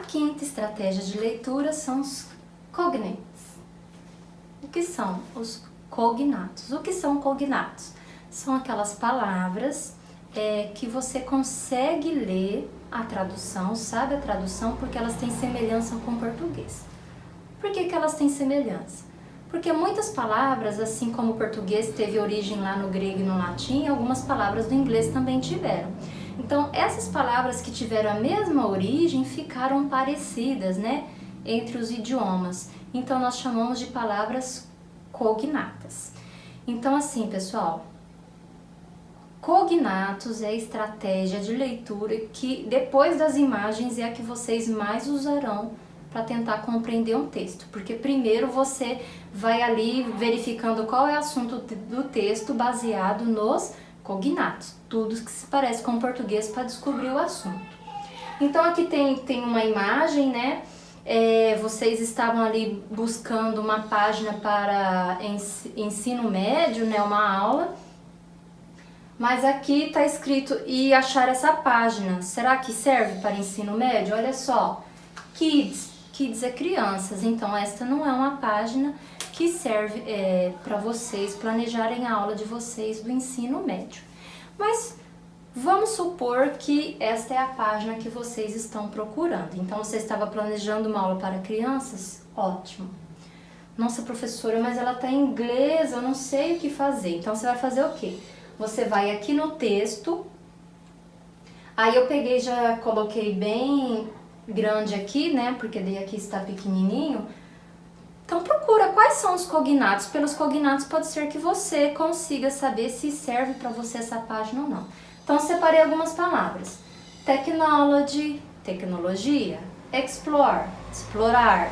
quinta estratégia de leitura são os cognates. O que são os cognatos? O que são cognatos? São aquelas palavras que você consegue ler a tradução, sabe a tradução, porque elas têm semelhança com o português. Por que elas têm semelhança? Porque muitas palavras, assim como o português teve origem lá no grego e no latim, algumas palavras do inglês também tiveram. Então, essas palavras que tiveram a mesma origem ficaram parecidas, né, entre os idiomas. Então, nós chamamos de palavras cognatas. Então, assim, pessoal, cognatos é a estratégia de leitura que, depois das imagens, é a que vocês mais usarão para tentar compreender um texto. Porque primeiro você vai ali verificando qual é o assunto do texto baseado nos cognatos. Tudo que se parece com o português para descobrir o assunto. Então aqui tem uma imagem, né? Vocês estavam ali buscando uma página para ensino médio, né? Uma aula. Mas aqui está escrito e achar essa página. Será que serve para ensino médio? Olha só, Kids. Kids é crianças, então esta não é uma página que serve para vocês planejarem a aula de vocês do ensino médio. Mas vamos supor que esta é a página que vocês estão procurando. Então você estava planejando uma aula para crianças? Ótimo. Nossa, professora, mas ela está em inglês, eu não sei o que fazer. Então você vai fazer o quê? Você vai aqui no texto, aí eu peguei, já coloquei bem grande aqui, né, porque daí aqui está pequenininho. Então procura quais são os cognatos. Pelos cognatos pode ser que você consiga saber se serve para você essa página ou não. Então separei algumas palavras. Technology, tecnologia. Explore, explorar.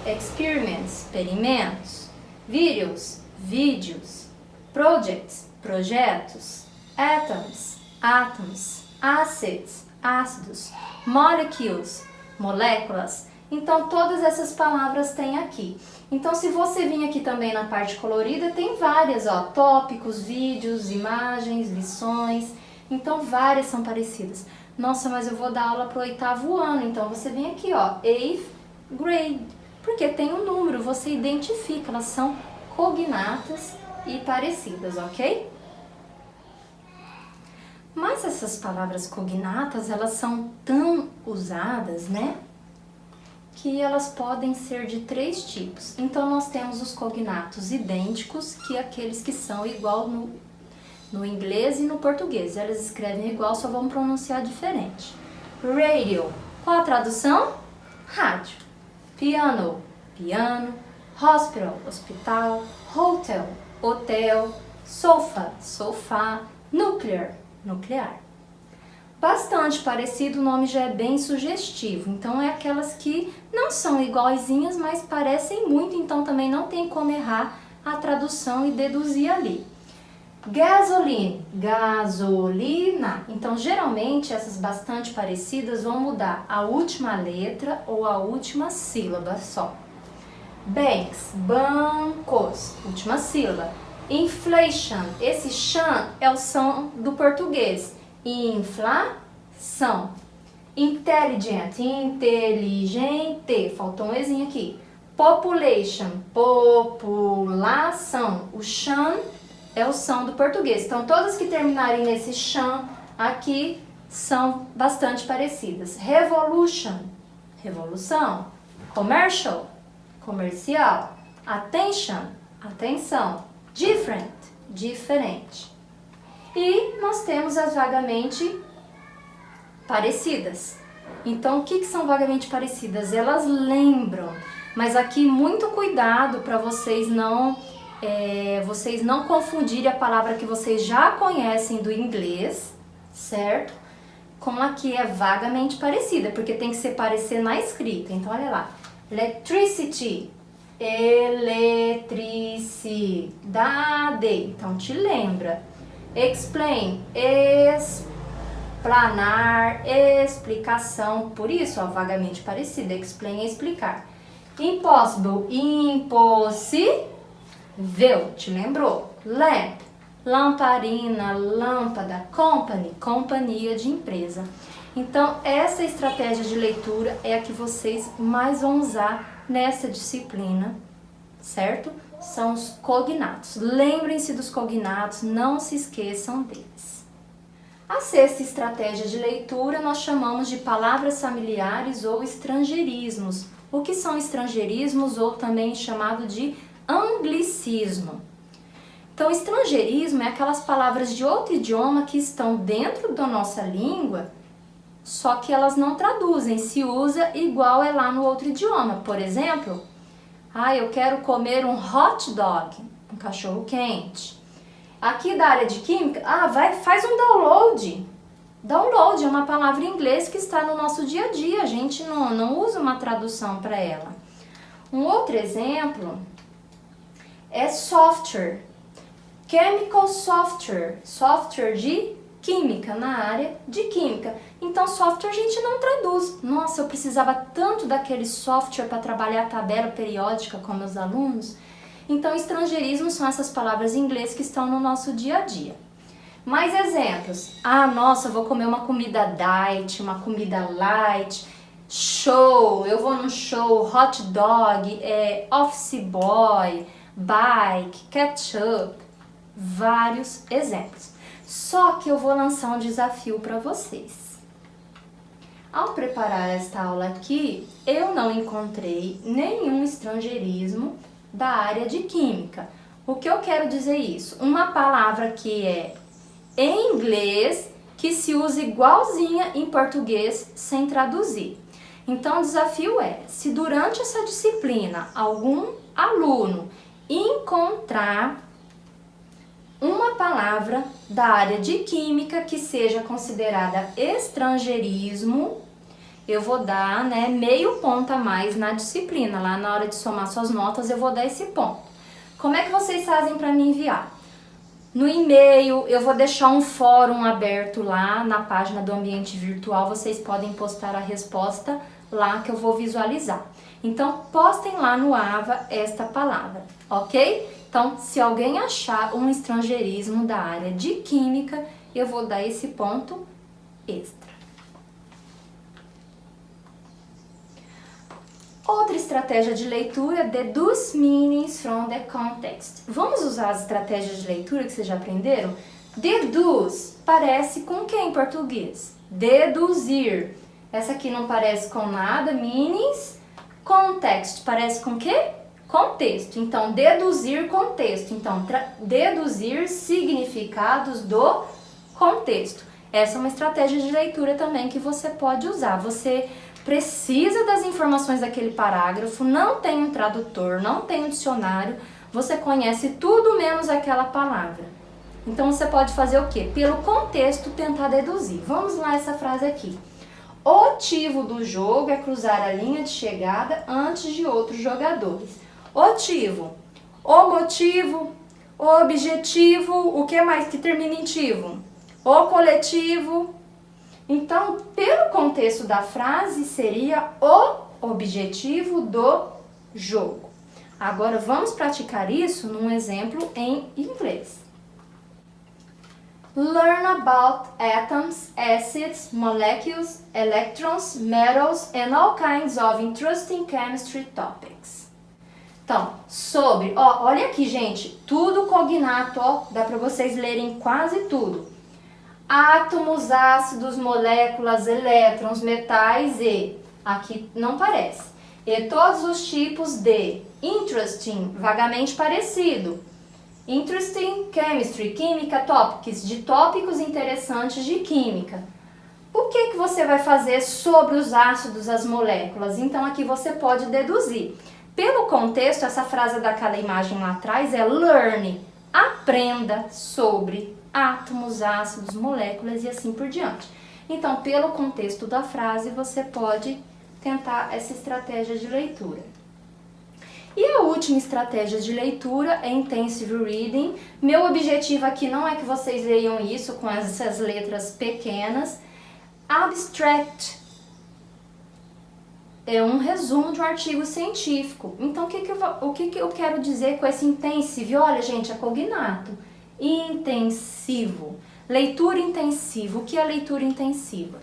Experiments, experimentos. Videos, vídeos. Projects, projetos. Atoms, átomos. Acids, ácidos. Molecules, moléculas. Então todas essas palavras tem aqui. Então se você vir aqui também na parte colorida, tem várias, ó, tópicos, vídeos, imagens, lições. Então várias são parecidas. Nossa, mas eu vou dar aula pro 8º ano, então você vem aqui, ó, 8th grade, porque tem um número, você identifica, elas são cognatas e parecidas, ok? Mas essas palavras cognatas, elas são tão usadas, né, que elas podem ser de 3 tipos. Então, nós temos os cognatos idênticos, que aqueles que são igual no inglês e no português. Elas escrevem igual, só vão pronunciar diferente. Radio, qual a tradução? Rádio. Piano, piano. Hospital, hospital. Hotel, hotel. Sofa, sofá. Nuclear, nuclear. Bastante parecido, o nome já é bem sugestivo. Então é aquelas que não são iguaizinhas, mas parecem muito, então também não tem como errar a tradução e deduzir ali. Gasoline, gasolina. Então geralmente essas bastante parecidas vão mudar a última letra ou a última sílaba só. Banks, bancos, última sílaba. Inflation, esse chan é o som do português. Inflação. Intelligent, inteligente, faltou um ezinho aqui. Population, população. O chan é o som do português. Então todas que terminarem nesse chan aqui são bastante parecidas. Revolution, revolução. Commercial, comercial. Attention, atenção. Different, diferente. E nós temos as vagamente parecidas. Então, o que são vagamente parecidas? Elas lembram, mas aqui muito cuidado para vocês não confundirem a palavra que vocês já conhecem do inglês, certo? Com a que é vagamente parecida, porque tem que se parecer na escrita. Então, olha lá. Electricity. Eletricidade. Então, te lembra. Explain. Explanar. Explicação. Por isso, ó, vagamente parecida. Explain é explicar. Impossible. Impossível. Te lembrou? Lamp. Lamparina. Lâmpada. Company. Companhia de empresa. Então, essa estratégia de leitura é a que vocês mais vão usar nessa disciplina, certo? São os cognatos. Lembrem-se dos cognatos, não se esqueçam deles. A sexta estratégia de leitura nós chamamos de palavras familiares ou estrangeirismos. O que são estrangeirismos ou também chamado de anglicismo? Então, estrangeirismo é aquelas palavras de outro idioma que estão dentro da nossa língua, só que elas não traduzem, se usa igual é lá no outro idioma. Por exemplo, eu quero comer um hot dog, um cachorro quente. Aqui da área de química, faz um download. Download é uma palavra em inglês que está no nosso dia a dia, a gente não usa uma tradução para ela. Um outro exemplo é software. Chemical software, software de química, na área de química. Então, software a gente não traduz. Nossa, eu precisava tanto daquele software para trabalhar a tabela periódica com meus alunos. Então, estrangeirismos são essas palavras em inglês que estão no nosso dia a dia. Mais exemplos. Nossa, eu vou comer uma comida diet, uma comida light, show, eu vou num show, hot dog, office boy, bike, ketchup, vários exemplos. Só que eu vou lançar um desafio para vocês. Ao preparar esta aula aqui, eu não encontrei nenhum estrangeirismo da área de química. O que eu quero dizer isso? Uma palavra que é em inglês, que se usa igualzinha em português sem traduzir. Então, o desafio é, se durante essa disciplina algum aluno encontrar uma palavra da área de química que seja considerada estrangeirismo, eu vou dar meio ponto a mais na disciplina. Lá na hora de somar suas notas eu vou dar esse ponto. Como é que vocês fazem para me enviar? No e-mail, eu vou deixar um fórum aberto lá na página do ambiente virtual. Vocês podem postar a resposta lá que eu vou visualizar. Então, postem lá no AVA esta palavra, ok? Então, se alguém achar um estrangeirismo da área de química, eu vou dar esse ponto extra. Outra estratégia de leitura, deduce meanings from the context. Vamos usar as estratégias de leitura que vocês já aprenderam? Deduz parece com o que em português? Deduzir. Essa aqui não parece com nada, meanings. Context parece com o quê? Contexto. Então, deduzir contexto. Então, deduzir significados do contexto. Essa é uma estratégia de leitura também que você pode usar. Você precisa das informações daquele parágrafo, não tem um tradutor, não tem um dicionário, você conhece tudo menos aquela palavra. Então você pode fazer o quê? Pelo contexto tentar deduzir. Vamos lá essa frase aqui. O motivo do jogo é cruzar a linha de chegada antes de outros jogadores. Motivo, o motivo, o objetivo, o que mais que termina em tivo? O coletivo. Então, pelo contexto da frase, seria o objetivo do jogo. Agora, vamos praticar isso num exemplo em inglês. Learn about atoms, acids, molecules, electrons, metals and all kinds of interesting chemistry topics. Então, sobre, olha aqui, gente, tudo cognato, dá para vocês lerem quase tudo. Átomos, ácidos, moléculas, elétrons, metais e, aqui não parece, e todos os tipos de interesting, vagamente parecido, interesting chemistry, química topics, de tópicos interessantes de química. O que você vai fazer sobre os ácidos, as moléculas? Então aqui você pode deduzir. Pelo contexto, essa frase daquela imagem lá atrás é learn, aprenda sobre átomos, ácidos, moléculas e assim por diante. Então, pelo contexto da frase, você pode tentar essa estratégia de leitura. E a última estratégia de leitura é intensive reading. Meu objetivo aqui não é que vocês leiam isso com essas letras pequenas. Abstract é um resumo de um artigo científico. Então, o que eu quero dizer com esse intensive? Olha, gente, é cognato. Intensivo. Leitura intensiva. O que é leitura intensiva?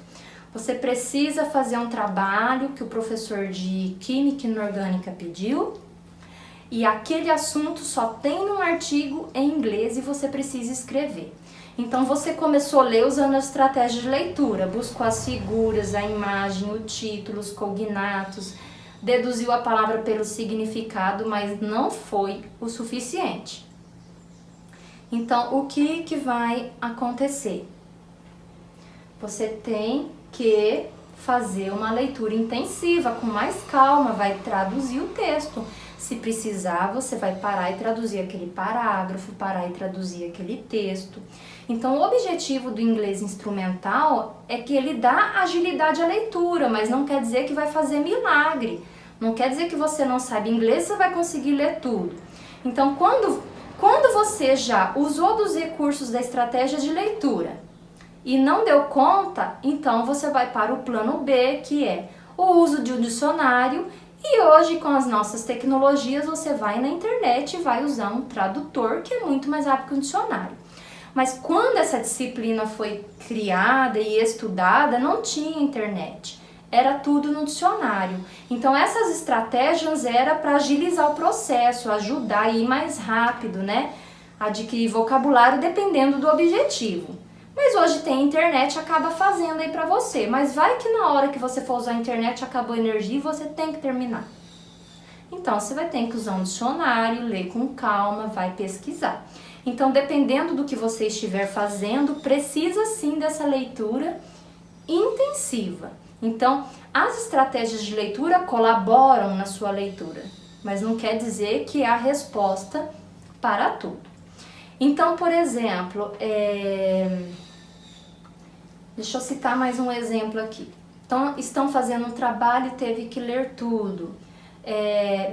Você precisa fazer um trabalho que o professor de Química Inorgânica pediu, e aquele assunto só tem um artigo em inglês e você precisa escrever. Então você começou a ler usando a estratégia de leitura, buscou as figuras, a imagem, o título, os cognatos, deduziu a palavra pelo significado, mas não foi o suficiente. Então, o que vai acontecer? Você tem que fazer uma leitura intensiva, com mais calma, vai traduzir o texto. Se precisar, você vai parar e traduzir aquele parágrafo, parar e traduzir aquele texto. Então, o objetivo do inglês instrumental é que ele dá agilidade à leitura, mas não quer dizer que vai fazer milagre. Não quer dizer que você não sabe inglês, você vai conseguir ler tudo. Então, quando você já usou dos recursos da estratégia de leitura e não deu conta, então você vai para o plano B, que é o uso de um dicionário. E hoje, com as nossas tecnologias, você vai na internet e vai usar um tradutor, que é muito mais rápido que um dicionário. Mas quando essa disciplina foi criada e estudada, não tinha internet. Era tudo no dicionário. Então essas estratégias era para agilizar o processo, ajudar a ir mais rápido, né? Adquirir vocabulário dependendo do objetivo. Mas hoje tem internet, acaba fazendo aí para você. Mas vai que na hora que você for usar a internet acabou a energia e você tem que terminar. Então você vai ter que usar um dicionário, ler com calma, vai pesquisar. Então, dependendo do que você estiver fazendo, precisa sim dessa leitura intensiva. Então, as estratégias de leitura colaboram na sua leitura, mas não quer dizer que é a resposta para tudo. Então, por exemplo, deixa eu citar mais um exemplo aqui. Então, estão fazendo um trabalho e teve que ler tudo.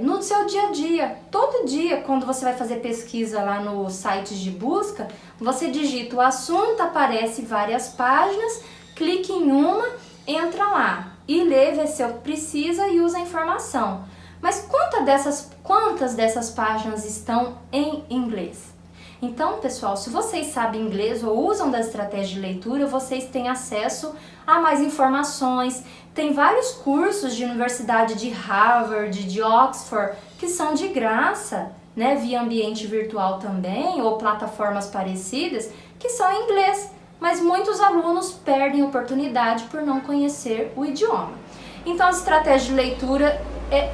No seu dia a dia, todo dia, quando você vai fazer pesquisa lá nos sites de busca, você digita o assunto, aparece várias páginas, clique em uma, entra lá e lê, vê se precisa e usa a informação. Mas quantas dessas páginas estão em inglês? Então, pessoal, se vocês sabem inglês ou usam da estratégia de leitura, vocês têm acesso a mais informações. Tem vários cursos de universidade de Harvard, de Oxford, que são de graça, né, via ambiente virtual também, ou plataformas parecidas, que são em inglês. Mas muitos alunos perdem oportunidade por não conhecer o idioma. Então, as estratégias de leitura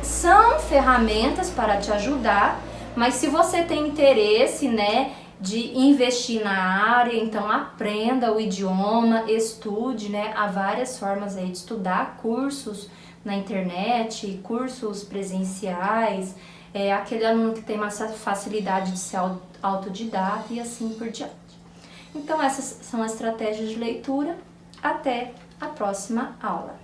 são ferramentas para te ajudar, mas se você tem interesse, né, de investir na área, então aprenda o idioma, estude, né, há várias formas aí de estudar, cursos na internet, cursos presenciais, aquele aluno que tem mais facilidade de ser autodidata e assim por diante. Então essas são as estratégias de leitura. Até a próxima aula.